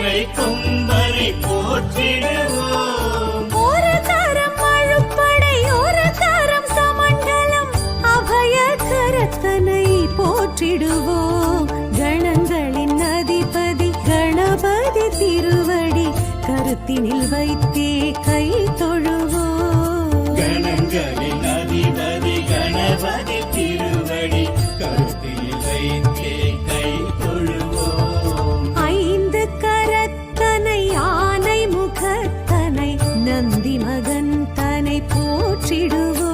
மறை கொம்பரை போற்றிடுவோம். ஒரு கரம் அழுப்படை ஒரு கரம் சமண்டலம் அபய கரத்தனை போற்றிடுவோம். கணங்களின் அதிபதி கணபதி திருவடி கருத்தினில் வைத்தே கை தொழுவோம். கணங்களின் அதிபதி கணபதி திருவடி கருத்தில் வைத்தே கை தொழுவோம். ஐந்து கரத்தனை ஆனை முகத்தனை நந்தி மகன் தனை போற்றிடுவோம்.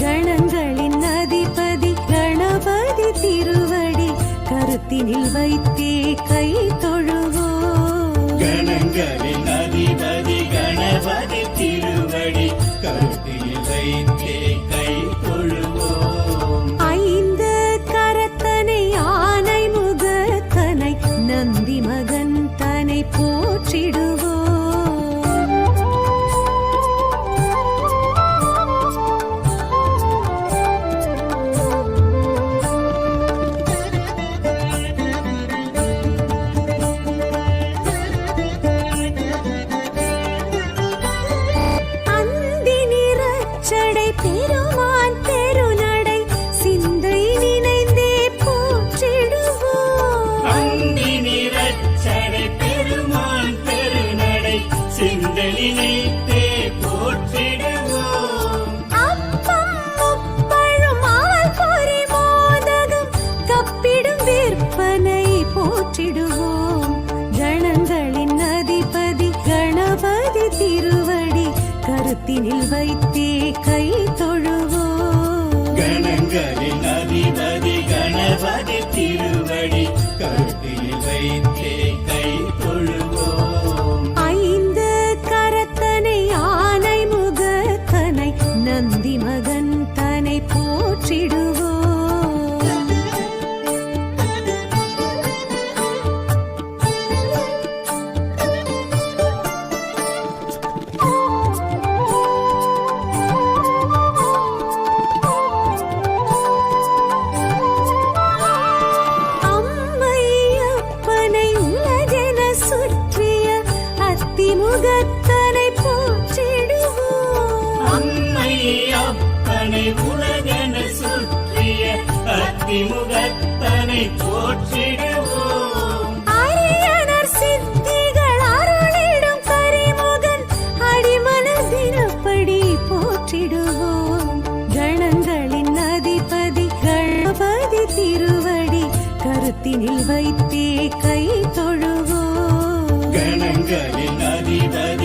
கணங்களின் அதிபதி கணபதி திருவடி கருத்தினில் வைத்தே கை தொழுவோம். கணங்களின் அதிபதி கணபதி திருவடி கருத்தில் வைத்தே கை தொழுவோம். ஐந்து கரத்தனை ஆனை முகத்தனை நந்தி மகன் தனை போற்றிடுவோம். பெருமான் பெருநடை சிந்தை நினைந்தே போற்றிடுவோம். அந்தி நிறச்சடை பெருமான் பெருநடை சிந்தை நினைத்தே போற்றிடுவோம். அப்பம் முப்பழும் ஆல் பொறி மோதகம் கப்பிடும் விற்பனை போற்றிடுவோம். கணங்களின் அதிபதி கணபதி திருவடி கருத்தினில் வைத்தே கை தொழுவோம். கணங்களின் அதிபதி கணபதி திருவடி கருத்தில் வைத்தே கை தொழுவோம். ஐந்து கரத்தனை ஆனை முகத்தனை நந்தி மகன் தனை போற்றிடுவோம். முகத்தனை போற்றிடுவோம். அம்மை அப்பனை உலகென சுற்றிய அத்திமுகத்தனை போற்றிடுவோம். அரியனர் சித்திகள் அருளிடும் கரிமுகன் அடிமலர் தினப்படி போற்றிடுவோம். கணங்களின் அதிபதி கணபதி திருவடி கருத்தினில் வைத்தே கை தொழுவோம். கணங்களின் அதிபதி